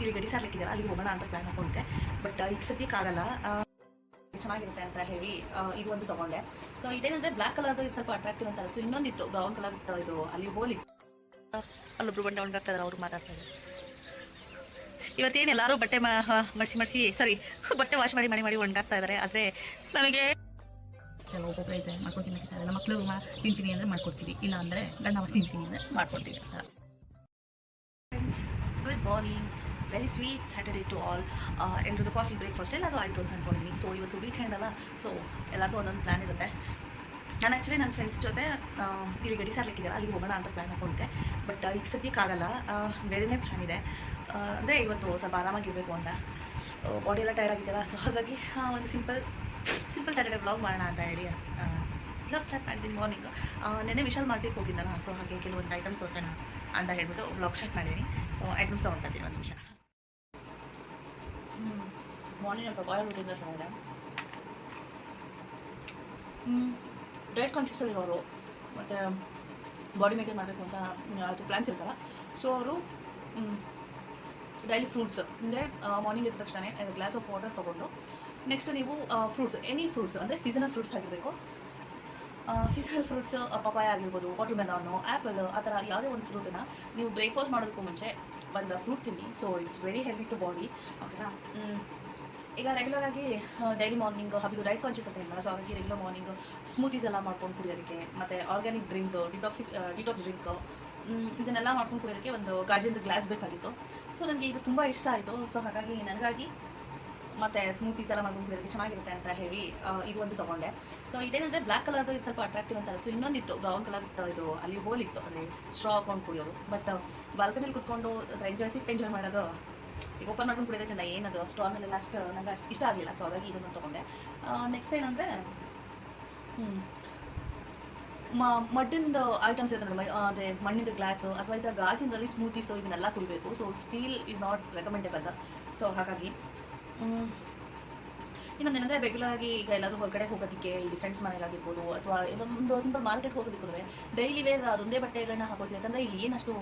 ಇಲ್ಲಿ ಗಡಿ ಸಾರ್ಲಿಕ್ಕಿದ್ದಾರೆ, ಅಲ್ಲಿ ಹೋಗೋಣ ಅಂತ ಪ್ಲಾನ್ ಹಾಕೊಂಡಿದ್ದೆ. ಬಟ್ ಈಗ ಸದ್ಯಕ್ಕಾಗಲ್ಲ. ಚೆನ್ನಾಗಿರುತ್ತೆ ಅಂತ ಹೇಳಿ ಇದು ಒಂದು ತೊಗೊಂಡೆ. ಸೊ ಇದೇನಂದರೆ ಬ್ಲ್ಯಾಕ್ ಕಲರ್ದು ಇದು ಸ್ವಲ್ಪ ಅಟ್ರಾಕ್ಟಿವ್ ಅಂತ ಅನಿಸ್ತು. ಇನ್ನೊಂದಿತ್ತು ಬ್ರೌನ್ ಕಲರ್ ಇದು, ಅಲ್ಲಿ ಹೋಲಿ ಅಲ್ಲೊಬ್ರು ಬಂಡೆ ಒಣಗಾಗ್ತಾ ಇದ್ದಾರೆ, ಅವ್ರು ಮಾತಾಡ್ತಾ ಇದ್ದಾರೆ. ಇವತ್ತೇನು ಎಲ್ಲರೂ ಬಟ್ಟೆ ಬಟ್ಟೆ ವಾಶ್ ಮಾಡಿ ಒಣಗಾಗ್ತಾ ಇದ್ದಾರೆ. ಆದರೆ ನನಗೆ ಒಬ್ಬೊಬ್ಬರೇ ಇದೆ ಮಾಡ್ಕೊತೀನಿ ಇಷ್ಟ ಇಲ್ಲ. ಮಕ್ಕಳು ತಿಂತೀನಿ ಅಂದರೆ ಮಾಡ್ಕೊಡ್ತೀವಿ, ಇಲ್ಲ ಅಂದರೆ ಗಂಡ ತಿಂತೀನಿ ಅಂದರೆ ಮಾಡ್ಕೊಡ್ತೀವಿ. Friends, good morning. Very sweet Saturday to all. ಎಲ್ಲರದ್ದು ಕಾಫಿ ಬ್ರೇಕ್ಫಾಸ್ಟ್ ಎಲ್ಲರೂ ಆಯಿತು ಅಂತ ಅಂದ್ಕೊಂಡಿದ್ದೀನಿ. ಸೊ ಇವತ್ತು ವೀಕೆಂಡ್ ಅಲ್ಲ, ಸೊ ಎಲ್ಲರಿಗೂ ಒಂದೊಂದು ಪ್ಲ್ಯಾನ್ ಇರುತ್ತೆ. ನಾನು ಆ್ಯಕ್ಚುಲಿ ನನ್ನ ಫ್ರೆಂಡ್ಸ್ ಜೊತೆ ಇಲ್ಲಿ ಗಡಿ ಸಾರ್ಲಿಕ್ಕಿದ್ದಾರೆ, ಅಲ್ಲಿ ಹೋಗೋಣ ಅಂತ ಪ್ಲ್ಯಾನ್ ಹಾಕೊಂಡಿದ್ದೆ. ಬಟ್ ಈಗ ಸದ್ಯಕ್ಕಾಗಲ್ಲ, ಬೇರೆಯೇ ಪ್ಲ್ಯಾನ್ ಇದೆ. ಅಂದರೆ ಇವತ್ತು ಸ್ವಲ್ಪ ಆರಾಮಾಗಿರಬೇಕು ಅಂತ, ಬಾಡಿ ಎಲ್ಲ ಟೈರ್ಡ್ ಆಗಿದೆಯಲ್ಲ. ಸೊ ಹಾಗಾಗಿ ಒಂದು ಸಿಂಪಲ್ ಸ್ಯಾಟರ್ಡೇ ವ್ಲಾಗ್ ಮಾಡೋಣ ಅಂತ ಹೇಳಿ ವ್ಲಾಗ್ ಸ್ಟಾರ್ಟ್ ಮಾಡಿದ್ದೀನಿ. ಮಾರ್ನಿಂಗ್ ನೆನ್ನೆ ವಿಶಾಲ್ ಮಾರ್ಕೆಟ್ಗೆ ಹೋಗಿದ್ದಲ್ಲ, ಸೊ ಹಾಗೆ ಕೆಲವೊಂದು ಐಟಮ್ಸ್ ತೋರಿಸೋಣ ಅಂತ ಹೇಳ್ಬಿಟ್ಟು ವ್ಲಾಗ್ ಸ್ಟಾರ್ಟ್ ಮಾಡಿದ್ದೀನಿ. ಸೊ ಐಟಮ್ಸ್ ತೊಗೊಳ್ತೀನಿ ಒಂದು ನಿಮಿಷ. ಮಾರ್ನಿಂಗ್ ಸ್ವಲ್ಪ ಬಾಯ್ ರೂಟಿಂದ ಚೆನ್ನಾಗಿದೆ. ಡಯಟ್ ಕಾನ್ಷಿಯಸ್ಸಲ್ಲಿರೋರು ಮತ್ತು ಬಾಡಿ ಮೇಂಟೈನ್ ಮಾಡಬೇಕು ಅಂತ ಅದು ಪ್ಲ್ಯಾನ್ಸ್ ಇರ್ತಲ್ಲ. ಸೊ ಅವರು ಡೈಲಿ ಫ್ರೂಟ್ಸ್ ಅಂದರೆ ಮಾರ್ನಿಂಗ್ ಎದ್ದ ತಕ್ಷಣ ಗ್ಲಾಸ್ ಆಫ್ ವಾಟರ್ ತೊಗೊಂಡು ನೆಕ್ಸ್ಟ್ ನೀವು ಫ್ರೂಟ್ಸ್, ಎನಿ ಫ್ರೂಟ್ಸ್ ಅಂದರೆ ಸೀಸನಲ್ ಫ್ರೂಟ್ಸ್ ಆಗಿರಬೇಕು. ಸೀಸನಲ್ ಫ್ರೂಟ್ಸ್ ಪಪಾಯ ಆಗಿರ್ಬೋದು, ವಾಟರ್ ಮೆಲಾನು, ಆ್ಯಪಲ್, ಆ ಥರ ಯಾವುದೇ ಒಂದು ಫ್ರೂಟನ್ನು ನೀವು ಬ್ರೇಕ್ಫಾಸ್ಟ್ ಮಾಡೋದಕ್ಕೂ ಮುಂಚೆ ಒಂದು ಫ್ರೂಟ್ ತಿನ್ನಿ. So it's very healthy to body, ಓಕೆನಾ. ಈಗ ರೆಗ್ಯುಲರ್ ಆಗಿ ಡೈಲಿ ಮಾರ್ನಿಂಗ್ ಅದು ಡೈಟ್ ಕಾನ್ಷಿಯಸ್ ಅಂತ ಇಲ್ಲ. ಸೊ ಹಾಗಾಗಿ ರೆಗ್ಯುಲರ್ ಮಾರ್ನಿಂಗ್ ಸ್ಮೂತೀಸ್ ಎಲ್ಲ ಮಾಡ್ಕೊಂಡು ಕುಡಿಯೋದಕ್ಕೆ, ಮತ್ತು ಆರ್ಗ್ಯಾನಿಕ್ ಡ್ರಿಂಕ್, ಡಿಟಾಕ್ಸ್ ಡ್ರಿಂಕ್ ಇದನ್ನೆಲ್ಲ ಮಾಡ್ಕೊಂಡು ಕುಡಿಯೋದಕ್ಕೆ ಒಂದು ಗಾಜಿಂದು ಗ್ಲಾಸ್ ಬೇಕಾಗಿತ್ತು. ಸೊ ನನಗೆ ಇದು ತುಂಬ ಇಷ್ಟ ಆಯಿತು. ಸೊ ಹಾಗಾಗಿ ನನಗಾಗಿ ಮತ್ತು ಸ್ಮೂತೀಸ್ ಎಲ್ಲ ಮಾಡ್ಕೊಂಡು ಕುಡಿಯೋದಕ್ಕೆ ಚೆನ್ನಾಗಿರುತ್ತೆ ಅಂತ ಹೇಳಿ ಇದು ಒಂದು ತೊಗೊಂಡೆ. ಸೊ ಇದೇನಂದರೆ ಬ್ಲ್ಯಾಕ್ ಕಲರ್ದು ಇದು ಸ್ವಲ್ಪ ಅಟ್ರಾಕ್ಟಿವ್ ಅಂತ ಅನಿಸ್ತು. ಇನ್ನೊಂದಿತ್ತು ಬ್ರೌನ್ ಕಲರ್ ಇದು, ಅಲ್ಲಿ ಹೋಲಿತ್ತು, ಅಂದರೆ ಸ್ಟ್ರಾ ಹಾಕೊಂಡು ಕುಡಿಯೋದು. ಬಟ್ ಬಾಲ್ಕನಿಯಲ್ಲಿ ಕುತ್ಕೊಂಡು ಎಂಜಾಯ್ ಮಾಡೋದು, ಈಗ ಓಪನ್ ಮಾಡ್ಕೊಂಡು ಕುಡಿಯೋದೇ ಚೆಂದ. ಏನದು ಸ್ಟ್ರಾಂಗಲ್ಲೆಲ್ಲ ನನಗೆ ಅಷ್ಟು ಇಷ್ಟ ಆಗಲಿಲ್ಲ. ಸೊ ಹಾಗಾಗಿ ಇದನ್ನು ತೊಗೊಂಡೆ. ನೆಕ್ಸ್ಟ್ ಏನಂದರೆ ಮಡ್ಡಿಂದ ಐಟಮ್ಸ್ ಇರುತ್ತೆ ನೋಡಿ, ಅದೇ ಮಣ್ಣಿಂದ ಗ್ಲಾಸು ಅಥವಾ ಈ ಥರ ಗಾಜಿನಲ್ಲಿ ಸ್ಮೂತೀಸು ಇದನ್ನೆಲ್ಲ ಕುಡಿಬೇಕು. So steel is not recommendable. So ಹಾಗಾಗಿ ಇನ್ನೊಂದೇನಂದರೆ ರೆಗ್ಯುಲರ್ ಆಗಿ ಈಗ ಎಲ್ಲರೂ ಹೊರಗಡೆ ಹೋಗೋದಕ್ಕೆ, ಇಲ್ಲಿ ಫ್ರೆಂಡ್ಸ್ ಮನೆಯಲ್ಲಾಗಿರ್ಬೋದು ಅಥವಾ ಇನ್ನೊಂದು ಸಿಂಪಲ್ ಮಾರ್ಕೆಟ್ಗೆ ಹೋಗೋದಕ್ಕೆ ಡೈಲಿ ವೇರ್ ಅದೊಂದೇ ಬಟ್ಟೆಗಳನ್ನ ಹಾಕೊಳ್ತೀವಿ. ಯಾಕಂದರೆ ಇಲ್ಲಿ ಏನಷ್ಟು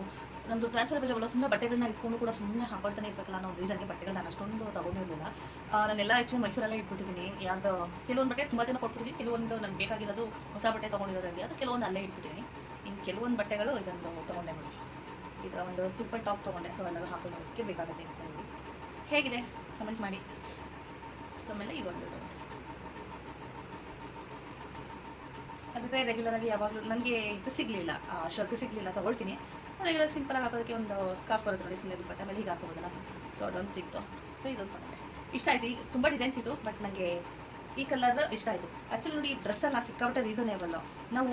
ನಮ್ಮದು ಟ್ರಾನ್ಸ್ಫರಬಲ್ ಸುಮ್ಮನೆ ಬಟ್ಟೆಗಳನ್ನ ಇಟ್ಕೊಂಡು ಕೂಡ ಸುಮ್ಮನೆ ಹಾಕೊಳ್ತಾನೆ ಇರ್ಬೇಕಲ್ಲ ಅನ್ನೋ ರೀಸನ್ಗೆ ಬಟ್ಟೆಗಳು ನಾನು ಅಷ್ಟೊಂದು ತೊಗೊಂಡಿರಲಿಲ್ಲ. ನಾನೆಲ್ಲ ಆ್ಯಕ್ಚುಲಿ ಮೈಸೂರಲ್ಲೇ ಇಟ್ಬಿಟ್ಟಿದ್ದೀನಿ. ಯಾವ್ದು ಕೆಲವೊಂದು ಬಟ್ಟೆ ತುಂಬ ದಿನ ಕೊಟ್ಬಿಟ್ಟಿದ್ದೀನಿ, ಕೆಲವೊಂದು ನನಗೆ ಬೇಕಾಗಿರೋದು ಹೊಸ ಬಟ್ಟೆ ತೊಗೊಂಡಿರೋದಾಗಿ ಅದು ಕೆಲವೊಂದು ಅಲ್ಲೇ ಇಟ್ಬಿಟ್ಟಿದ್ದೀನಿ. ಇನ್ನು ಕೆಲವೊಂದು ಬಟ್ಟೆಗಳು ಇದೊಂದು ತೊಗೊಂಡೆ ನೋಡಿ. ಈಗ ಒಂದು ಸಿಂಪಲ್ ಟಾಪ್ ತೊಗೊಂಡೆ. ಸೊ ಎಲ್ಲರೂ ಹಾಕೊಳ್ಳೋದಕ್ಕೆ ಬೇಕಾಗುತ್ತೆ ಅಂತ ಹೇಳಿ. ಹೇಗಿದೆ ಕಮೆಂಟ್ ಮಾಡಿ. ಸೊ ಆಮೇಲೆ ಇದೊಂದು ಅದಕ್ಕೆ ರೆಗ್ಯುಲರ್ ಆಗಿ ಯಾವಾಗಲೂ ನನಗೆ ಇದು ಸಿಗಲಿಲ್ಲ, ಶರ್ಟ್ ಸಿಗಲಿಲ್ಲ, ತೊಗೊಳ್ತೀನಿ. ರೆಗ್ಯುಲರ್ ಸಿಂಪಲಾಗಿ ಹಾಕೋದಕ್ಕೆ ಒಂದು ಸ್ಕಾರ್ಫ್ ಬರುತ್ತೆ ನೋಡಿ, ಸುಮ್ಮನೆ ಬಟ್ಟೆ ಮೇಲೆ ಹೀಗೆ ಹಾಕೋಬೋದಲ್ಲ. ಸೊ ಅದೊಂದು ಸಿಕ್ತು. ಸೊ ಇದೊಂದು ತೊಗೊಂಡೆ. ಇಷ್ಟ ಆಯಿತು. ಈಗ ತುಂಬ ಡಿಸೈನ್ಸ್ ಇತ್ತು, ಬಟ್ ನನಗೆ ಈ ಕಲರ್ ಇಷ್ಟ ಆಯಿತು. ಆ್ಯಕ್ಚುಲಿ ನೋಡಿ, ಡ್ರೆಸ್ಸನ್ನು ಸಿಕ್ಕಾಬಿಟ್ಟೆ ರೀಸನೇಬಲ್. ನಾವು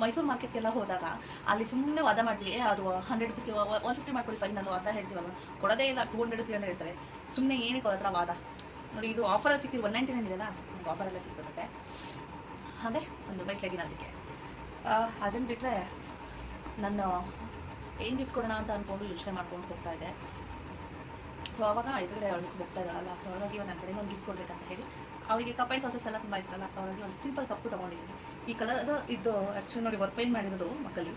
ಮೈಸೂರು ಮಾರ್ಕೆಟ್ಗೆಲ್ಲ ಹೋದಾಗ ಅಲ್ಲಿ ಸುಮ್ಮನೆ ವಾದ ಮಾಡ್ತೀವಿ, ಅದು 100 ರೂಪೀಸ್ಗೆ 150 ಮಾಡ್ಕೊಡಿ ಫೈನ್ ನಾನು ಅಂತ ಹೇಳ್ತೀವಲ್ಲ, ಕೊಡೋದೇ ಇಲ್ಲ. 200 300 ಇರ್ತಾರೆ. ಸುಮ್ಮನೆ ಏನಕ್ಕೆ ಅವ್ರ ಹತ್ರ ವಾದ ನೋಡಿ. ಇದು ಆಫರಲ್ಲಿ ಸಿಕ್ಕಿದ್ದು 199 ಇದೆಯಲ್ಲ, ನಮ್ಗೆ ಆಫರಲ್ಲೇ ಸಿಗ್ತದೆ. ಹಾಗೆ ಒಂದು ವೈಟ್ ಲೆಗಿನ್ ಅದಕ್ಕೆ. ಅದನ್ನು ಬಿಟ್ಟರೆ ನಾನು ಏನು ಗಿಫ್ಟ್ ಕೊಡೋಣ ಅಂತ ಅಂದ್ಕೊಂಡು ಯೋಚನೆ ಮಾಡ್ಕೊಂಡು ಹೋಗ್ತಾ ಇದ್ದೆ. ಸೊ ಆವಾಗ ಎದುರುಗಡೆ ಅವಳಿಗೆ ಹೋಗ್ತಾ ಇದ್ದಾಳಲ್ಲ, ಸೊ ಹಾಗಾಗಿ ನನ್ನ ಕಡೆಯಿಂದ ಒಂದು ಗಿಫ್ಟ್ ಕೊಡಬೇಕಂತ ಹೇಳಿ ಅವಳಿಗೆ ಕಪ್ ಆ್ಯಂಡ್ ಸಾಸಸ್ ಎಲ್ಲ ತುಂಬ ಇಷ್ಟ ಅಲ್ಲ. ಸೊ ಹಾಗಾಗಿ ಒಂದು ಸಿಂಪಲ್ ಕಪ್ಪು ತೊಗೊಂಡಿದ್ದೀನಿ. ಈ ಕಲರ್ ಇದು ಆ್ಯಕ್ಚುಲಿ ನೋಡಿ ವರ್ಕ್ ಪೇಂಟ್ ಮಾಡಿರೋದು ಮಕ್ಕಳು.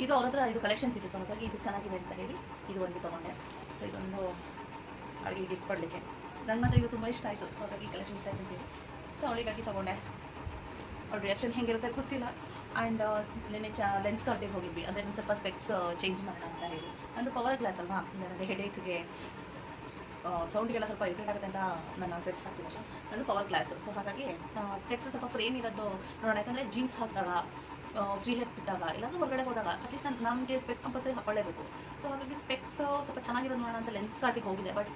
ಇದು ಅವ್ರ ಹತ್ರ ಇದು ಕಲೆಕ್ಷನ್ಸ್ ಇತ್ತು. ಸೊ ಹಾಗಾಗಿ ಇದು ಚೆನ್ನಾಗಿದೆ ಅಂತ ಹೇಳಿ ಇದು ಒಂದು ತೊಗೊಂಡೆ. ಸೊ ಇದೊಂದು ಅವಳಿಗೆ ಗಿಫ್ಟ್ ಕೊಡಲಿಕ್ಕೆ ನನ್ನ ಮಾತ್ರ ಇದು ತುಂಬ ಇಷ್ಟ ಆಯಿತು. ಸೊ ಹಾಗಾಗಿ ಕಲೆಕ್ಷನ್ ಇಷ್ಟ ಆಯ್ತು ಅಂತೀವಿ. ಸೊ ಅವಳಿಗಾಗಿ ತೊಗೊಂಡೆ. ಅವ್ಳ ರಿಯಾಕ್ಷನ್ ಹೇಗಿರುತ್ತೆ ಗೊತ್ತಿಲ್ಲ. ಆ್ಯಂಡ್ ನೆನ್ನೆ ಲೆನ್ಸ್ ಕಾರ್ಟಿಗೆ ಹೋಗಿದ್ವಿ. ಅಂದರೆ ಒಂದು ಸ್ವಲ್ಪ ಸ್ಪೆಕ್ಸ್ ಚೇಂಜ್ ಮಾಡೋಣ ಅಂತ ಹೇಳಿ. ನಂದು ಪವರ್ ಗ್ಲಾಸ್ ಅಲ್ವಾ, ನನಗೆ ಹೆಡೇಕ್ಗೆ ಸೌಂಡಿಗೆಲ್ಲ ಸ್ವಲ್ಪ ಇರಿಟೇಟ್ ಆಗುತ್ತೆ ಅಂತ ನನ್ನ ಸ್ಪೆಕ್ಸ್ ಹಾಕ್ತಿಲ್ಲ. ಸೊ ನಂದು ಪವರ್ ಗ್ಲಾಸ್. ಸೊ ಹಾಗಾಗಿ ಸ್ಪೆಕ್ಸ್ ಸ್ವಲ್ಪ ಫ್ರೇಮ್ ಇರೋದು ನೋಡೋಣ. ಯಾಕಂದರೆ ಜೀನ್ಸ್ ಹಾಕಿದಾಗ, ಫ್ರೀ ಹೇರ್ಸ್ ಬಿಟ್ಟಾಗ, ಎಲ್ಲಾದರೂ ಹೊರಗಡೆ ಹೋದಾಗ ಅಟ್ಲೀಸ್ಟ್ ನಮಗೆ ಸ್ಪೆಕ್ಸ್ ಕಂಪಲ್ಸರಿ ಹಾಕೊಳ್ಳೇಬೇಕು. ಸೊ ಹಾಗಾಗಿ ಸ್ಪೆಕ್ಸ್ ಸ್ವಲ್ಪ ಚೆನ್ನಾಗಿರೋದು ನೋಡೋಣ ಅಂತ ಲೆನ್ಸ್ ಕಾರ್ಟಿಗೆ ಹೋಗಿದೆ. ಬಟ್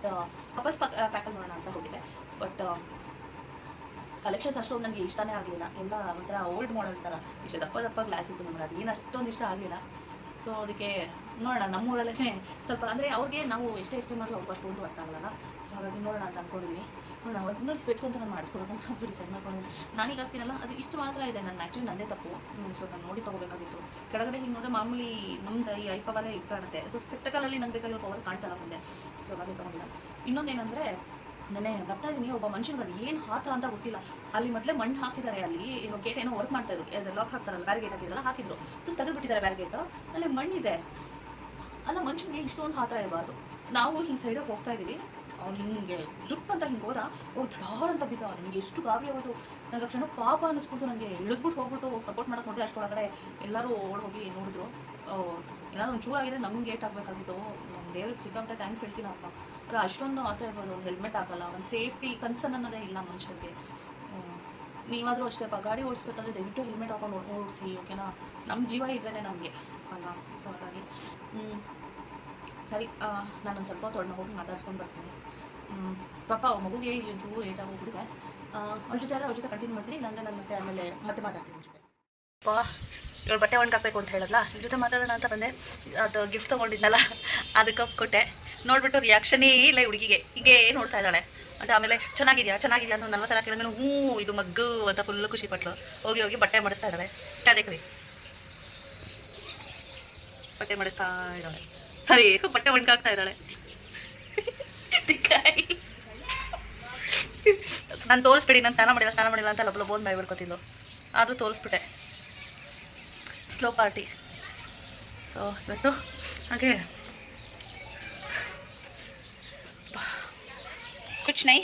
ಕಪಲ್ಸ್ ಪ್ಯಾಕಲ್ಲಿ ನೋಡೋಣ ಅಂತ ಹೋಗಿದೆ. ಬಟ್ ಕಲೆಕ್ಷನ್ಸ್ ಅಷ್ಟೊಂದು ನನಗೆ ಇಷ್ಟನೇ ಆಗಲಿಲ್ಲ. ಎಲ್ಲ ಒಂಥರ ಓಲ್ಡ್ ಮಾಡೆಲ್ ಥರ ಇಷ್ಟು ದಪ್ಪ ಗ್ಲಾಸ್ ಇತ್ತು. ನನಗೆ ಅದು ಏನು ಅಷ್ಟೊಂದು ಇಷ್ಟ ಆಗಲಿಲ್ಲ. ಸೊ ಅದಕ್ಕೆ ನೋಡೋಣ, ನಮ್ಮೂರಲ್ಲೇ ಸ್ವಲ್ಪ ಅಂದರೆ ಅವ್ರಿಗೆ ನಾವು ಎಷ್ಟೇ ಎಕ್ಸ್ಪ್ಲೇನ್ ಮಾಡಿದ್ರು ಅವ್ರಿಗೆ ಅಷ್ಟೊಂದು ಅರ್ಥ ಆಗಲ್ಲ. ಸೊ ಹಾಗಾಗಿ ನೋಡೋಣ ಅಂತ ಅಂದ್ಕೊಂಡಿದ್ದೀನಿ. ನೋಡೋಣ, ಇನ್ನೊಂದು ಸ್ಪೆಕ್ಸ್ ಅಂತ ನಾನು ಮಾಡಿಸ್ಕೊಡೋದು ಅಂತ ಡಿಸೈಡ್ ಮಾಡ್ಕೊಂಡಿದ್ದೀನಿ. ನಾನೀಗ ಆಗ್ತೀನಲ್ಲ, ಅದು ಇಷ್ಟು ಮಾತ್ರ ಇದೆ. ನನ್ನ ಆ್ಯಕ್ಚುಲಿ ನನ್ನದೇ ತಪ್ಪು. ಸೊ ನಾನು ನೋಡಿ ತೊಗೋಬೇಕಾಗಿತ್ತು. ಕೆಳಗಡೆ ಹಿಂಗೆ ನೋಡಿದ್ರೆ ಮಾಮೂಲಿ ನಮ್ಮದು ಈ ಐಪವಲ್ಲೇ ಇದು ಕಾಣುತ್ತೆ. ಸೊ ಸ್ಪೆಕ್ಟಕಲಲ್ಲಿ ನಂಗೆ ಬೇಕಾಗಿರೋ ಪವರ್ ಕಾಣಿಸಲ್ಲ ಮುಂದೆ. ಸೊ ಹಾಗೆ ತೊಗೊಂಡಿಲ್ಲ. ಇನ್ನೊಂದೇನೆಂದರೆ, ನೆನೆ ಬರ್ತಾ ಇದ್ದೀನಿ, ಒಬ್ಬ ಮನುಷ್ಯನಿಗೆ ಏನು ಹಾತ್ರ ಅಂತ ಗೊತ್ತಿಲ್ಲ. ಅಲ್ಲಿ ಮೊದಲೇ ಮಣ್ಣು ಹಾಕಿದ್ದಾರೆ. ಅಲ್ಲಿ ಗೇಟ್ ಏನೋ ವರ್ಕ್ ಮಾಡ್ತಾ ಇದ್ರು, ಲಾಕ್ ಹಾಕ್ತಾರಲ್ಲ, ಬ್ಯಾರಿಗೇಟ್ ಹಾಕಿದ್ರಲ್ಲ, ಹಾಕಿದ್ರು. ಸೊ ತೆಗೆದುಬಿಟ್ಟಿದ್ದಾರೆ ಬ್ಯಾರಿಗೇಟು. ಅಲ್ಲಿ ಮಣ್ಣಿದೆ ಅಲ್ಲ. ಮನುಷ್ಯನಿಗೆ ಇಷ್ಟೊಂದು ಹಾತ್ರ ಇರಬಾರ್ದು. ನಾವು ಹಿಂಗೆ ಸೈಡಾಗಿ ಹೋಗ್ತಾ ಇದ್ದೀವಿ, ಅವ್ನು ಹಿಂಗೆ ಜುಟ್ ಅಂತ ಹಿಂಗೆ ಹೋದ, ಅವ್ರು ಧಡಾರ್ ಅಂತ ಬಿದ್ದ. ನನಗೆ ಎಷ್ಟು ಗಾಬರಿ ಆಗೋದು, ನನಗೆ ಕ್ಷಣ ಪಾಪ ಅನ್ನಿಸ್ಬಿಟ್ಟು ನನಗೆ ಇಳಿದ್ಬಿಟ್ಟು ಹೋಗ್ಬಿಟ್ಟು ಸಪೋರ್ಟ್ ಮಾಡೋಕೆ ನೋಡಿದೆ. ಅಷ್ಟೊಳಗಡೆ ಎಲ್ಲರೂ ಓಡ್ ಹೋಗಿ ನೋಡಿದ್ರು. ಏನಾದ್ರು ಒಂದು ಚೂರಾಗಿದೆ, ನಮ್ಗೆ ಏಟ್ ಆಗಬೇಕಾಗಿತ್ತು. ನಮ್ಮ ದೇವ್ರಿಗೆ ಸಿಕ್ಕಾಂತ ಥ್ಯಾಂಕ್ಸ್ ಹೇಳ್ತೀನಪ್ಪ. ಆದರೆ ಅಷ್ಟೊಂದು ಆ ಥರ ಇರ್ಬೋದು, ಒಂದು ಹೆಲ್ಮೆಟ್ ಹಾಕಲ್ಲ, ಒಂದು ಸೇಫ್ಟಿ ಕನ್ಸರ್ನ್ ಅನ್ನೋದೇ ಇಲ್ಲ ಮನುಷ್ಯರಿಗೆ. ನೀವಾದರೂ ಅಷ್ಟೇಪ್ಪ, ಗಾಡಿ ಓಡಿಸ್ಬೇಕಾದ್ರೆ ದಯವಿಟ್ಟು ಹೆಲ್ಮೆಟ್ ಹಾಕೊಂಡು ಓಡಿಸಿ, ಓಕೆನಾ? ನಮ್ಮ ಜೀವ ಇದ್ರೇ ನಮಗೆ ಅಲ್ಲ. ಸೊ ಹಾಗಾಗಿ ಸರಿ, ನಾನೊಂದು ಸ್ವಲ್ಪ ಹೊತ್ತು ಹೋಗಿ ಮಾತಾಡ್ಸ್ಕೊಂಡು ಬರ್ತೀನಿ. ಪಾಪ ಮಗುಗೆ ಇಲ್ಲಿ ಒಂಚೂರು ಲೇಟಾಗಿ ಹೋಗ್ಬಿಟ್ಟಿದೆ. ಅವ್ರ ಜೊತೆ ಕಂಟಿನ್ಯೂ ಮಾಡ್ತೀನಿ. ನಾನು ಮತ್ತೆ ಆಮೇಲೆ ಮತ್ತೆ ಮಾತಾಡ್ತೀನಿ ಜೊತೆ. ಇವಳು ಬಟ್ಟೆ ಒಣಗಾಕಬೇಕು ಅಂತ ಹೇಳಲ್ಲ, ಇವ್ರ ಜೊತೆ ಮಾತಾಡೋಣ ಅಂತ ಬಂದೆ. ಅದು ಗಿಫ್ಟ್ ತೊಗೊಂಡಿದ್ನಲ್ಲ, ಅದು ಕಪ್ ಕೊಟ್ಟೆ. ನೋಡ್ಬಿಟ್ಟು ರಿಯಾಕ್ಷನೇ ಇಲ್ಲ ಹುಡುಗಿಗೆ, ಹೀಗೆ ನೋಡ್ತಾ ಇದ್ದಾಳೆ. ಅಂತ ಆಮೇಲೆ ಚೆನ್ನಾಗಿದೆಯಾ ಅಂತ 40 ಸಲ ಕೇಳಿದ್ರೆ ಹ್ಞೂ ಇದು ಮಗ್ಗು ಅಂತ ಫುಲ್ಲು ಖುಷಿ ಪಟ್ಲು. ಹೋಗಿ ಬಟ್ಟೆ ಮಾಡಿಸ್ತಾ ಇದ್ದಾಳೆ. ಅದಕ್ಕೆ ಬಟ್ಟೆ ಮಾಡಿಸ್ತಾ ಇದ್ದಾಳೆ. ಸರಿ, ಬಟ್ಟೆ ಒಣಗಾಕ್ತಾ ಇದ್ದಾಳೆ. ನಾನು ತೋರಿಸ್ಬಿಡಿ, ನಾನು ಸ್ನಾನ ಮಾಡಿಲ್ಲ ಅಂತ ಲಬ್ಬ ಬಾಯ್ ಬಿಡ್ಕೊತಿದ್ಲು. ಆದರೂ ತೋರಿಸ್ಬಿಟ್ಟೆ. Slow party. ಸೊ ಇವತ್ತು ಹಾಗೆ ಕುಚ್ ನೈ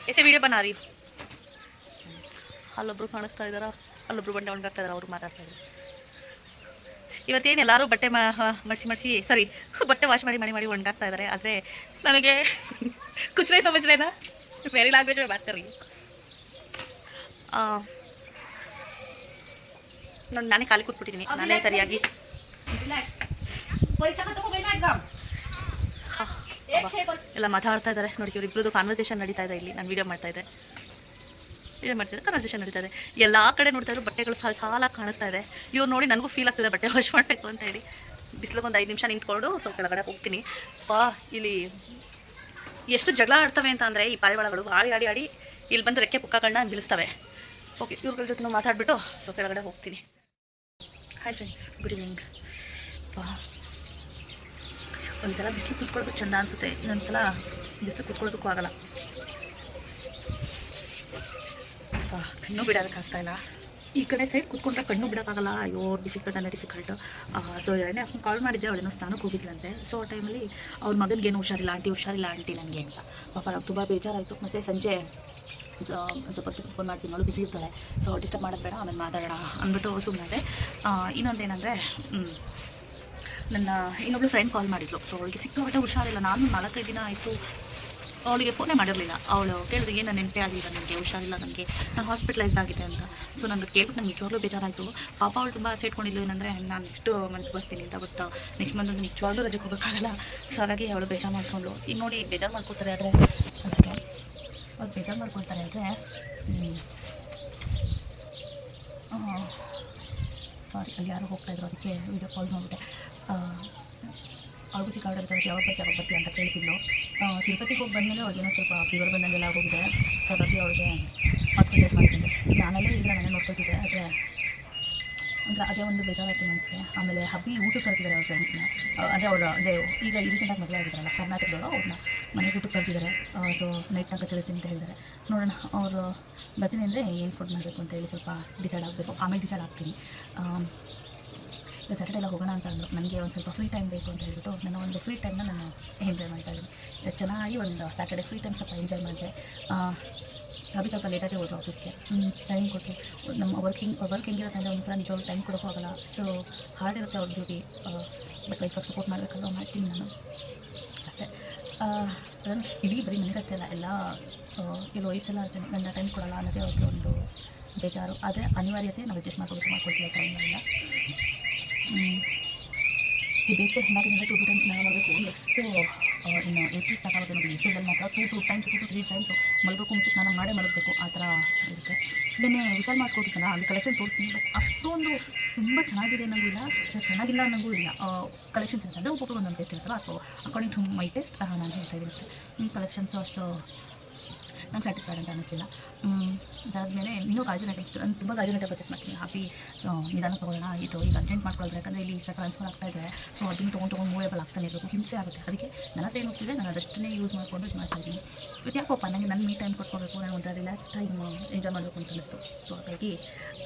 ಎಸೆ ವಿಡಿಯೋ ಬನಾ ರೀ. ಅಲ್ಲೊಬ್ರು ಕಾಣಿಸ್ತಾ ಇದ್ದಾರಾ, ಅಲ್ಲೊಬ್ರು ಬಟ್ಟೆ ಒಣಗಾಕ್ತಾ ಇದ್ದಾರೆ, ಅವ್ರು ಮಾತಾಡ್ತಾ ಇದ್ದಾರೆ. ಇವತ್ತೇನು ಎಲ್ಲರೂ ಬಟ್ಟೆ ಬಟ್ಟೆ ವಾಶ್ ಮಾಡಿ ಒಣಗಾಕ್ತಾ ಇದ್ದಾರೆ. ಆದರೆ ನನಗೆ ಕುಚ್ ನೈ ಸಮಜ್ಲೇನಾ, ಬೇರೆ ಲ್ಯಾಂಗ್ವೇಜ್ में बात कर रही हूँ. ನೋಡಿ ನಾನೇ ಖಾಲಿ ಕೂತ್ಬಿಟ್ಟಿದ್ದೀನಿ, ನಾನೇ ಸರಿಯಾಗಿ. ಎಲ್ಲ ಮಾತಾಡ್ತಾ ಇದ್ದಾರೆ ನೋಡಿ, ಇವರಿಬ್ರದ್ದು ಕಾನ್ವರ್ಸೇಷನ್ ನಡೀತಾ ಇದೆ. ಇಲ್ಲಿ ನಾನು ವೀಡಿಯೋ ಮಾಡ್ತಾಯಿದ್ದೆ, ಕಾನ್ವರ್ಸೇಷನ್ ನಡೀತಾ ಇದೆ. ಎಲ್ಲ ಕಡೆ ನೋಡ್ತಾ ಇದ್ರು ಬಟ್ಟೆಗಳು ಸಾಲ ಕಾಣಿಸ್ತಾ ಇದೆ. ಇವ್ರು ನೋಡಿ ನನಗೂ ಫೀಲ್ ಆಗ್ತಿದೆ ಬಟ್ಟೆ ವಾಶ್ ಮಾಡಬೇಕು ಅಂತ ಹೇಳಿ. ಬಿಸಿಲಿಗೆ ಒಂದು 5 ನಿಮಿಷ ನಿಂತ್ಕೊಂಡು ಸ್ವಲ್ಪ ಕೆಳಗಡೆ ಹೋಗ್ತೀನಿ. ಇಲ್ಲಿ ಎಷ್ಟು ಜಗಳ ಆಡ್ತವೆ ಅಂತ ಅಂದರೆ ಈ ಪಾರಿವಾಳಗಳು ಆಡಿ ಇಲ್ಲಿ ಬಂದು ರೆಕ್ಕೆ ಪುಕ್ಕಗಳನ್ನ ನಿಲ್ಲಿಸ್ತವೆ. ಓಕೆ, ಇವ್ರ ಜೊತೆ ನಾವು ಮಾತಾಡ್ಬಿಟ್ಟು ಸೊ ಕೆಳಗಡೆ ಹೋಗ್ತೀನಿ. Hi friends, good evening. ಒಂದ್ಸಲ ಬಿಸಿಲು ಕೂತ್ಕೊಳ್ಳೋದು ಚೆಂದ ಅನಿಸುತ್ತೆ, ಇನ್ನೊಂದ್ಸಲ ಬಿಸಿಲು ಕೂತ್ಕೊಳ್ಳೋದಕ್ಕೂ ಆಗಲ್ಲ. ಕಣ್ಣು ಬಿಡೋದಕ್ಕಾಗ್ತಾಯಿಲ್ಲ. ಈ ಕಡೆ ಸೈಡ್ ಕೂತ್ಕೊಂಡ್ರೆ ಕಣ್ಣು ಬಿಡೋಕ್ಕಾಗಲ್ಲ. ಅಯ್ಯೋ ಡಿಫಿಕಲ್ಟ್. ಸೊ 2ನೇ ಅಕ್ಕ ಕಾಲ್ ಮಾಡಿದ್ದೆ, ಅವಳೇನೋ ಸ್ನಾನಕ್ಕೆ ಹೋಗಿದ್ಲಂತೆ. ಸೊ ಆ ಟೈಮಲ್ಲಿ ಅವ್ರ ಮಗನಿಗೇನು ಹುಷಾರಿಲ್ಲ ಆಂಟಿ ನನಗೆ ಅಂತ. ಪಾಪ ನಾವು ತುಂಬ ಬೇಜಾರಾಯಿತು. ಮತ್ತು ಸಂಜೆ ಸ್ವಲ್ಪ ಫೋನ್ ಮಾಡ್ತೀನಿ, ಅವಳು ಬಿಸಿ ಇರ್ತಾಳೆ. ಸೊ ಡಿಸ್ಟರ್ಬ್ ಮಾಡೋದು ಬೇಡ, ಆಮೇಲೆ ಮಾತಾಡೋಣ ಅಂದ್ಬಿಟ್ಟು ಸುಮ್ಮನೆ. ಇನ್ನೊಂದೇನೆಂದರೆ ನನ್ನ ಇನ್ನೊಬ್ಳು ಫ್ರೆಂಡ್ ಕಾಲ್ ಮಾಡಿದ್ಲು. ಸೊ ಅವಳಿಗೆ ಸಿಕ್ಕಾಪಟ್ಟೆ ಹುಷಾರಿಲ್ಲ. ನಾನು 4-5 ದಿನ ಆಯಿತು ಅವಳಿಗೆ ಫೋನೇ ಮಾಡಿರಲಿಲ್ಲ. ಅವಳು ಕೇಳಿದ್ರೆ ಏನು ನೆನಪೇ ಆಗಿಲ್ಲ ನನಗೆ, ಹುಷಾರಿಲ್ಲ ನನಗೆ, ನಾನು ಹಾಸ್ಪಿಟಲೈಸ್ಡ್ ಆಗಿದೆ ಅಂತ. ಸೊ ನನಗೆ ಕೇಳ್ಬಿಟ್ಟು ನಂಗೆ ನಿಜವಾಗ್ಲೂ ಬೇಜಾರಾಯಿತು. ಪಾಪ ಅವಳು ತುಂಬ ಆಸೆ ಇಟ್ಕೊಂಡಿದ್ಲು ಏನಂದರೆ ನಾನು ನೆಕ್ಸ್ಟ್ ಮಂತ್ ಬರ್ತೀನಿ ಅಂತ. ಬಟ್ ನೆಕ್ಸ್ಟ್ ಮಂತ್ ಒಂದು ನಿಜವಾಗ್ಲೂ ರಜೆಗೆ ಹೋಗೋಕ್ಕಾಗಲ್ಲ. ಸೊ ಹಾಗಾಗಿ ಅವಳು ಬೇಜಾರು ಮಾಡ್ಕೊಂಡ್ಳು. ಈಗ ನೋಡಿ ಬೇಜಾರು ಮಾಡ್ಕೊಳ್ತಾರೆ ಆದರೆ ಅವ್ರು ಬೇಜಾರು ಮಾಡ್ಕೊಳ್ತಾರೆ ಆದರೆ ಸಾರಿ, ಅಲ್ಲಿ ಯಾರು ಹೋಗ್ತಾಯಿದ್ರು, ಅದಕ್ಕೆ ವೀಡಿಯೋ ಕಾಲ್ ಮಾಡಿಬಿಟ್ಟೆ. ಅವ್ರಿಗೂ ಸಿಕ್ಕಾಪಟ್ಟೆ ಯಾವಾಗ ಬರ್ತೀವಿ ಅಂತ ಕೇಳ್ತಿದ್ಲು. ತಿರುಪತಿಗೆ ಹೋಗಿ ಬಂದಮೇಲೆ ಅವ್ರಿಗೇನೋ ಸ್ವಲ್ಪ ಫೀವರ್ ಬಂದಂಗೆಲ್ಲ ಹೋಗಿದೆ. ಸೊ ಹಾಗಾಗಿ ಅವ್ರಿಗೆ ಹಾಸ್ಪಿಟಲೈಸ್ ಮಾಡ್ತಿದ್ದೆ. ನಾನೆಲ್ಲ ಇಲ್ಲ, ನಾನೇ ನೋಡ್ಕೊಳ್ತಿದ್ದೆ. ಆದರೆ ಅಂದರೆ ಅದೇ ಒಂದು ಬೇಜಾರಾಯಿತು ಮನಸ್ಸಿಗೆ. ಆಮೇಲೆ ಹಬ್ಬಿ ಊಟಕ್ಕೆ ಕರ್ತಿದ್ದಾರೆ ಅವ್ರ ಫ್ರೆಂಡ್ಸ್ನ. ಅಂದರೆ ಈಗ ರೀಸೆಂಟಾಗಿ ಮದುವೆ ಆಗಿದ್ದಾರಲ್ಲ ಕರ್ನಾಟಕದವರು, ಅವ್ರನ್ನ ಮನೆಗೆ ಊಟಕ್ಕೆ ಕರ್ತಿದ್ದಾರೆ. ಸೊ ನೈಟ್ ತನಕ ತಿಳಿಸ್ತೀನಿ ಅಂತ ಹೇಳಿದ್ದಾರೆ. ನೋಡೋಣ, ಅವರು ಬರ್ತೀನಿ ಅಂದರೆ ಏನು ಫುಡ್ ಮಾಡಬೇಕು ಅಂತ ಹೇಳಿ ಸ್ವಲ್ಪ ಡಿಸೈಡ್ ಆಗಬೇಕು. ಆಮೇಲೆ ಡಿಸೈಡ್ ಆಗ್ತೀನಿ. ಸ್ಯಾಟರ್ಡೇ ಎಲ್ಲ ಹೋಗೋಣ ಅಂತ ಅಂದರು. ನನಗೆ ಒಂದು ಸ್ವಲ್ಪ ಫ್ರೀ ಟೈಮ್ ಬೇಕು ಅಂತ ಹೇಳ್ಬಿಟ್ಟು ನನ್ನ ಒಂದು ಫ್ರೀ ಟೈಮ್ನ ನಾನು ಎಂಜಾಯ್ ಮಾಡ್ತಾಯಿದ್ದೀನಿ. ಚೆನ್ನಾಗಿ ಒಂದು ಸ್ಯಾಟರ್ಡೇ ಫ್ರೀ ಟೈಮ್ ಸ್ವಲ್ಪ ಎಂಜಾಯ್ ಮಾಡಿದೆ. ಅಭಿ ಸ್ವಲ್ಪ ಲೇಟಾಗಿ ಹೋದ್ರು ಆಫೀಸ್ಗೆ. ಟೈಮ್ ಕೊಟ್ಟು ನಮ್ಮ ವರ್ಕ್ ಹೆಂಗಿರುತ್ತೆ ಅಂದರೆ ಒಂದು ಸಲ ನಿಜವಾಗ್ಲೂ ಟೈಮ್ ಕೊಡೋಕ್ಕೂ ಆಗಲ್ಲ. ಅಷ್ಟು ಹಾರ್ಡ್ ಇರುತ್ತೆ ಅವ್ರ ಡ್ಯೂಟಿ. ಬಟ್ ಲೈಫಾಗಿ ಸಪೋರ್ಟ್ ಮಾಡಬೇಕಲ್ಲ, ಮಾಡ್ತೀನಿ ನಾನು ಅಷ್ಟೇ. ಇಲ್ಲಿ ಬರೀ ನನಗಷ್ಟೇ ಅಲ್ಲ, ಎಲ್ಲ ಕೆಲವು ವೈಫ್ಸ್ ಎಲ್ಲ ಅಷ್ಟೇ ನನ್ನ ಟೈಮ್ ಕೊಡೋಲ್ಲ ಅನ್ನೋದೇ ಅವ್ರಿಗೆ ಒಂದು ಬೇಜಾರು. ಆದರೆ ಅನಿವಾರ್ಯತೆ ನಾವು ಅಡ್ಜಸ್ಟ್ ಮಾಡ್ಕೊಳ್ತೀವಿ ಟೈಮೆಲ್ಲ. ಈ ಬೇಸಿಗೆ ಹೆಂಗಾಗಿದೆ ಅಂದರೆ 2 ಟೈಮ್ಸ್ ಸ್ನಾನ ಮಾಡಬೇಕು. ನೆಕ್ಸ್ಟ್ ಇನ್ನು ಏಪ್ರಿಲ್ ಸ್ಟಾರ್ಟ್ ಆಗುತ್ತೆ ನೋಡಿ. ಏಪ್ರಿಲಲ್ಲಿ ಮಾತ್ರ 2 to 3 ಟೈಮ್ಸು ಮಲಗೋಕ್ಕೂ ಮುಂಚೆ ಸ್ನಾನ ಮಾಡೇ ಮಲಗಬೇಕು, ಆ ಥರ ಇರುತ್ತೆ. ಇದನ್ನೇ ವಿಶಾಲ್ ಮಾಡ್ಕೊಟ್ಟಿದ್ದಲ್ಲ, ಅಲ್ಲಿ ಕಲೆಕ್ಷನ್ ತೋರಿಸ್ತೀನಿ. ಬಟ್ ಅಷ್ಟೊಂದು ತುಂಬ ಚೆನ್ನಾಗಿದೆ ಅನ್ನೋದು ಇಲ್ಲ, ಚೆನ್ನಾಗಿಲ್ಲ ಅನ್ನೋದು ಇಲ್ಲ. ಕಲೆಕ್ಷನ್ಸ್ ಇರ್ತದೆ, ಒಬ್ಬೊಬ್ಬರು ಒಂದೊಂದು ಟೇಸ್ಟ್ ಇರ್ತಲ್ಲ. So according to my taste ನಾನು ಹೇಳ್ತಾ ಇದ್ದೀನಿ ಅಷ್ಟೇ. ಕಲೆಕ್ಷನ್ಸು ಅಷ್ಟು ನಂಗೆ ಸ್ಯಾಟಿಸ್ಫೈಡ್ ಅಂತ ಅನ್ನಿಸ್ತಿಲ್ಲ. ಅದಾದಮೇಲೆ ಇನ್ನೂ ಗಾಜಿನ ಐಟಮ್ಸ್, ನಾನು ತುಂಬ ಗಾಜಿನ ಐಟಮ್ ಪರ್ಚೇಸ್ ಮಾಡ್ತೀನಿ. ಹ್ಯಾಪಿ ನಿಧಾನ ತೊಗೊಳ್ಳೋಣ, ಇದು ಈಗ ಅರ್ಜೆಂಟ್ ಮಾಡ್ಕೊಳ್ತಾರೆ. ಯಾಕಂದರೆ ಇಲ್ಲಿ ಟ್ರಾನ್ಸ್ಫರ್ ಆಗ್ತಾಯಿದ್ದಾರೆ. ಸೊ ಅದನ್ನು ತೊಗೊಂಡು ಮೂವೇಬಲ್ ಆಗ್ತಾನೆ ಇರಬೇಕು, ಹಿಂಸೆ ಆಗುತ್ತೆ. ಅದಕ್ಕೆ ನನ್ನ ಹತ್ರ ಏನು ಹೋಗ್ತಿದೆ, ನಾನು ಅದಷ್ಟನ್ನೇ ಯೂಸ್ ಮಾಡಿಕೊಂಡು ಇದು ಮಾಡ್ತಾಯಿದ್ದೀನಿ. ಬಟ್ ಯಾಕಪ್ಪ ನನಗೆ ನನ್ನ ಮೀ ಟೈಮ್ ಕೊಟ್ಕೋಬೇಕು, ನಾನು ಒಂಥರ ರಿಲ್ಯಾಕ್ಸ್ ಟೈಮ್ ಎಂಜಾಯ್ ಮಾಡಬೇಕು ಅಂತ ಅನ್ನಿಸ್ತು. ಸೊ ಹಾಗಾಗಿ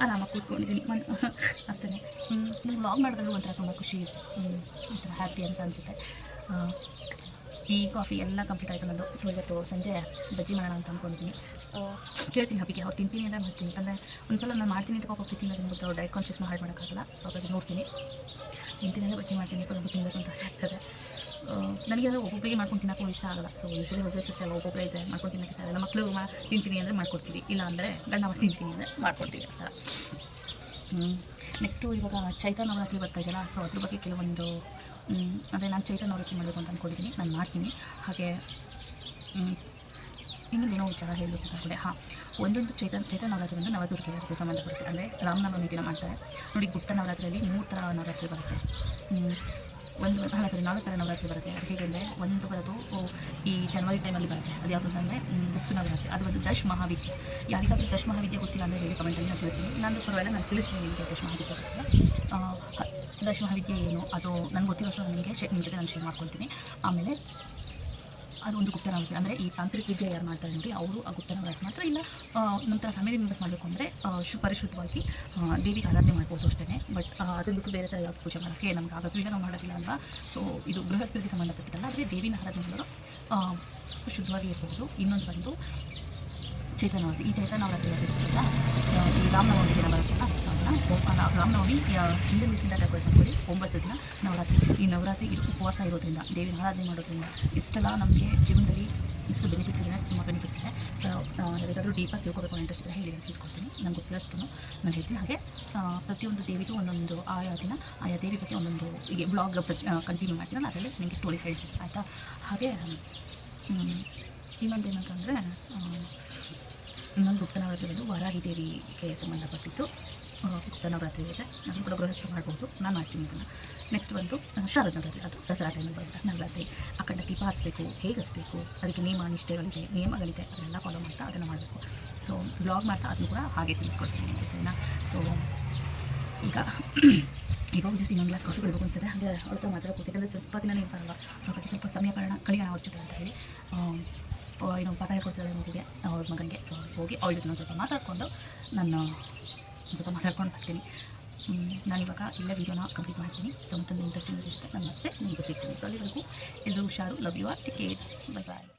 ಆರಾಮಾಗಿ ಕೂತ್ಕೊಂಡಿದ್ದೀನಿ ಅಷ್ಟೇ. ನಂಗೆ ವ್ಲಾಗ್ ಮಾಡೋದ್ರಲ್ಲೂ ಒಂಥರ ತುಂಬ ಖುಷಿ, ಒಂಥರ ಹ್ಯಾಪಿ ಅಂತ ಅನಿಸುತ್ತೆ. ಈ ಕಾಫಿ ಎಲ್ಲ ಕಂಪ್ಲೀಟ್ ಆಯಿತು ನಂದು. ಸೊ ಇವತ್ತು ಸಂಜೆ ಬಜ್ಜಿ ಮಾಡೋಣ ಅಂತ ಅಂದ್ಕೊಂಡಿದ್ದೀನಿ. ಕೇಳ್ತೀನಿ ಹಬ್ಬಿಗೆ ಅವ್ರು ತಿಂತೀನಿ ಅಂದರೆ ಮಾಡ್ತೀನಿ. ಯಾಕಂದರೆ ಒಂದು ಸಲ ನಾನು ಮಾಡ್ತೀನಿ ಅಂತ ಪಾಪ ತಿನ್ನೋದು ತಿನ್ಬಿಟ್ಟು ಅವ್ರು ಡೈಟ್ ಕಾನ್ಷಿಯಸ್ ಹಾಳು ಮಾಡೋಕ್ಕಾಗಲ್ಲ. ಸೊ ಹಾಗಾಗಿ ನೋಡ್ತೀನಿ, ತಿಂತೀನಿ ಅಂದರೆ ಬಜ್ಜಿ ಮಾಡ್ತೀನಿ. ನನಗೂ ತಿನ್ನಬೇಕು ಅಂತ ಆಸೆ ಆಗ್ತದೆ. ನನಗೆ ಅದು ಒಬ್ಬೊಬ್ಬರಿಗೆ ಮಾಡ್ಕೊಂಡು ತಿನ್ನೋಕ್ಕೂ ಇಷ್ಟ ಆಗಲ್ಲ. ಸೊ ಯೂಶ್ವಲಿ ಹೊಸ ಅಷ್ಟೇ ಒಬ್ಬೊಬ್ಬರೇ ಇದ್ದರೆ ಮಾಡ್ಕೊಂಡು ತಿನ್ನೋಕ್ಕೆ ಇಷ್ಟ ಆಗಲ್ಲ. ಮಕ್ಕಳು ತಿಂತೀನಿ ಅಂದರೆ ಮಾಡ್ಕೊಡ್ತೀವಿ, ಇಲ್ಲ ಅಂದರೆ ಗಂಡ ಮಾಡಿ ತಿಂತೀನಿ ಅಂದರೆ ಮಾಡ್ಕೊಡ್ತೀವಿ ಆ ಥರ. ನೆಕ್ಸ್ಟು ಇವಾಗ ಚೈತ್ರ ನವರಾತ್ರಿ ಬರ್ತಾ ಇದೆಯಲ್ಲ, ಸೊ ಅದ್ರ ಬಗ್ಗೆ ಕೆಲವೊಂದು ಅಂದರೆ ನಾನು ಚೈತ್ರ ನವರಾತ್ರಿ ಮಾಡಬೇಕು ಅಂತ ಅಂದ್ಕೊಂಡಿದ್ದೀನಿ. ನಾನು ಮಾಡ್ತೀನಿ. ಹಾಗೆ ಇನ್ನೊಂದೇನೋ ವಿಚಾರ ಹೇಳಬೇಕು ಅಂದ್ಕೊಂಡೆ. ಒಂದೊಂದು ಚೈತ್ರ ನವರಾತ್ರಿ ಅಂದರೆ ನವದುರ್ಗೆಯರಿಗೆ ಸಂಬಂಧಪಡುತ್ತೆ. ಅಂದರೆ ರಾಮನವಮಿ ದಿನ ಮಾಡ್ತಾರೆ ನೋಡಿ. ಗುಪ್ತ ನವರಾತ್ರಿಯಲ್ಲಿ 3 ಥರ ನವರಾತ್ರಿ ಬರುತ್ತೆ. 4 ಥರ ನವರಾತ್ರಿ ಬರುತ್ತೆ. ಅದು ಹೇಗೆ ಅಂದರೆ ಒಂದು ಬರೋದು ಈ ಜನವರಿ ಟೈಮಲ್ಲಿ ಬರುತ್ತೆ. ಅದು ಯಾವುದು ಅಂತಂದರೆ ಗುಪ್ತ ನವರಾತ್ರಿ. ಅದು ಒಂದು ದಶ್ ಮಹಾವಿದ್ಯೆ. ಯಾರಿಗಾದರೂ ದಶ್ ಮಹಾವಿದ್ಯೆ ಗೊತ್ತಿಲ್ಲ ಅಂದರೆ ಹೇಳಿ ಕಮೆಂಟಲ್ಲಿ ನಾನು ತಿಳಿಸ್ತೀನಿ. ನಾನು ಪರವಾಗಿಲ್ಲ, ನಾನು ತಿಳಿಸ್ತೀನಿ ನಿಮಗೆ ದಶ್ ಮಹಾವಿದ್ಯೆ ಬಗ್ಗೆ. ದಶ್ ಮಹಾವಿದ್ಯೆ ಏನು ಅದು ನನಗೆ ಗೊತ್ತಿರೋಷ್ಟು ನಿಮಗೆ ನಿಮ್ಮ ಜೊತೆ ನಾನು ಶೇರ್ ಮಾಡ್ಕೊಳ್ತೀನಿ. ಆಮೇಲೆ ಅದು ಒಂದು ಗುಪ್ತ ನವರಾತ್ರಿ. ಅಂದರೆ ಈ ತಾಂತ್ರಿಕ ವಿದ್ಯೆ ಯಾರು ಮಾಡ್ತಾರೆ ನೋಡಿ ಅವರು ಆ ಗುಪ್ತ ನವರಾತ್ರಿ ಮಾತ್ರ. ಇಲ್ಲ ನಂತರ ಫ್ಯಾಮಿಲಿ ಮೆಂಬರ್ಸ್ ಮಾಡಬೇಕು ಅಂದರೆ ಪರಿಶುದ್ಧವಾಗಿ ದೇವಿಗೆ ಆರಾಧನೆ ಮಾಡ್ಬೋದು ಅಷ್ಟೇ. ಬಟ್ ಅದನ್ನು ಬಿಟ್ಟು ಬೇರೆ ಥರ ಯಾವುದು ಪೂಜೆ ಮಾಡೋಕ್ಕೆ ನಮ್ಗೆ ಆಗೋದು ಈಗ ನಾವು ಮಾಡೋದಿಲ್ಲ ಅಲ್ವಾ. ಸೊ ಇದು ಗೃಹಸ್ಥರಿಗೆ ಸಂಬಂಧಪಟ್ಟಿದ್ದಲ್ಲ. ಆದರೆ ದೇವಿನ ಆರಾಧನೆ ಮಾಡೋರು ಶುದ್ಧವಾಗಿ ಇರಬಹುದು. ಇನ್ನೊಂದು ಬಂದು ಚೈತ್ರ ನವರಾತ್ರಿ. ಈ ಚೈತ್ರ ನವರಾತ್ರಿ ಇರೋದ್ರಿಂದ ಈ ರಾಮನವಮಿ ದಿನ ಬರುತ್ತಲ್ಲ, ರಾಮನವಮಿ ಹಿಂದಿನ ದಿವಸದಿಂದ ತಗೊಳ್ಳಿ 9 ದಿನ ನವರಾತ್ರಿ. ಈ ನವರಾತ್ರಿ ಉಪವಾಸ ಇರೋದ್ರಿಂದ, ದೇವಿನ ಆರಾಧನೆ ಮಾಡೋದ್ರಿಂದ ಇಷ್ಟೆಲ್ಲ ನಮಗೆ ಜೀವನದಲ್ಲಿ ಇಷ್ಟು ಬೆನಿಫಿಟ್ಸ್ ಇದೆ, ತುಂಬ ಬೆನಿಫಿಟ್ಸ್ ಇದೆ. ಸೊ ಯಾರಿಗಾದರೂ ಡೀಪಾಗಿ ತಿಳ್ಕೊಬೇಕು ಇಂಟ್ರೆಸ್ಟ್ ಇದೆ ಹೇಳಿ ಅಂತ ತಿಳಿಸ್ಕೊಡ್ತೀನಿ. ನಂಗೆ ಗೊತ್ತಿರೋಷ್ಟು ನಾನು ಹೇಳ್ತೀನಿ. ಹಾಗೆ ಪ್ರತಿಯೊಂದು ದೇವಿಗೂ ಒಂದೊಂದು ಆಯಾ ದಿನ ಆಯಾ ದೇವಿ ಬಗ್ಗೆ ಒಂದೊಂದು ಈಗ ಬ್ಲಾಗ್ ಕಂಟಿನ್ಯೂ ಮಾಡ್ತೀನಿ. ನಾನು ಅದರಲ್ಲಿ ನಿಮಗೆ ಸ್ಟೋರೀಸ್ ಹೇಳ್ತೀನಿ ಆಯಿತಾ. ಹಾಗೆ ಇನ್ನೊಂದೇನಂತಂದರೆ ಇನ್ನೊಂದು ಗುಪ್ತ ನವರಾತ್ರಿ ಬಂದು ವಾರಾಹಿ ದೇವಿಗೆ ಸಂಬಂಧಪಟ್ಟಿದ್ದು ಗುಪ್ತ ನವರಾತ್ರಿ ಇದೆ. ನಾನು ಕೂಡ ಗೃಹಸ್ಥ ಮಾಡ್ಬೋದು, ನಾನು ಮಾಡ್ತೀನಿ ಅದನ್ನು. ನೆಕ್ಸ್ಟ್ ಬಂದು ಶಾರದ ನವರಾತ್ರಿ. ಅದು ದಸರಾ ಟೈಮಲ್ಲಿ ಬರುತ್ತೆ ನವರಾತ್ರಿ. ಅಖಂಡ ದೀಪ ಹಚ್ಚಬೇಕು, ಹೇಗೆ ಹಚ್ಚಬೇಕು, ಅದಕ್ಕೆ ನಿಯಮಗಳಿದೆ ಅದನ್ನೆಲ್ಲ ಫಾಲೋ ಮಾಡ್ತಾ ಅದನ್ನು ಮಾಡಬೇಕು. ಸೊ ಬ್ಲಾಗ್ ಮಾಡ್ತಾ ಅದನ್ನು ಕೂಡ ಹಾಗೆ ತಿಳಿಸ್ಕೊಡ್ತೀನಿ ನಿಮಗೆ, ಸರಿನಾ. ಸೊ ಈಗ ಜಸ್ಟ್ ಇನ್ನೊಂದು ಗ್ಲಾಸ್ ಕಾಫಿ ಕೊಡಬೇಕು ಅನ್ಸುತ್ತೆ. ಹಾಗೆ ಅವ್ರ ಹತ್ರ ಮಾತಾಡೋಕೆ ಯಾಕಂದರೆ ಸ್ವಲ್ಪ ದಿನನೇ ಇರ್ತಾರಲ್ಲ. ಸೊ ಹಾಗಾಗಿ ಸ್ವಲ್ಪ ಸಮಯ ಕಳಿಯೋಣ ಅವ್ರ ಜೊತೆ ಅಂತ ಹೇಳಿ ಏನೋ ಪಾಠ ಹೇಳ್ಕೊಡ್ತಾಳೆ ಮಗುಗೆ, ಅವ್ರ ಮಗನಿಗೆ. ಸೊ ಹೋಗಿ ಅವಳ ಜೊತೆ ಸ್ವಲ್ಪ ಮಾತಾಡಿಕೊಂಡು ನಾನು ಸ್ವಲ್ಪ ಮಾತಾಡ್ಕೊಂಡು ಬರ್ತೀನಿ. ನಾನಿವಾಗ ಇಲ್ಲೇ ವೀಡಿಯೋನ ಕಂಪ್ಲೀಟ್ ಮಾಡ್ತೀನಿ. ಸೊ ಮತ್ತೊಂದು ಇಂಟ್ರೆಸ್ಟಿಂಗ್ ಜೊತೆ ನಾನು ಮತ್ತೆ ನಿಮಗೆ ಸಿಗ್ತೀನಿ. ಸೊ ಅಲ್ಲಿವರೆಗೂ ಎಲ್ಲರೂ ಹುಷಾರು. Love you all. Take care. Bye bye.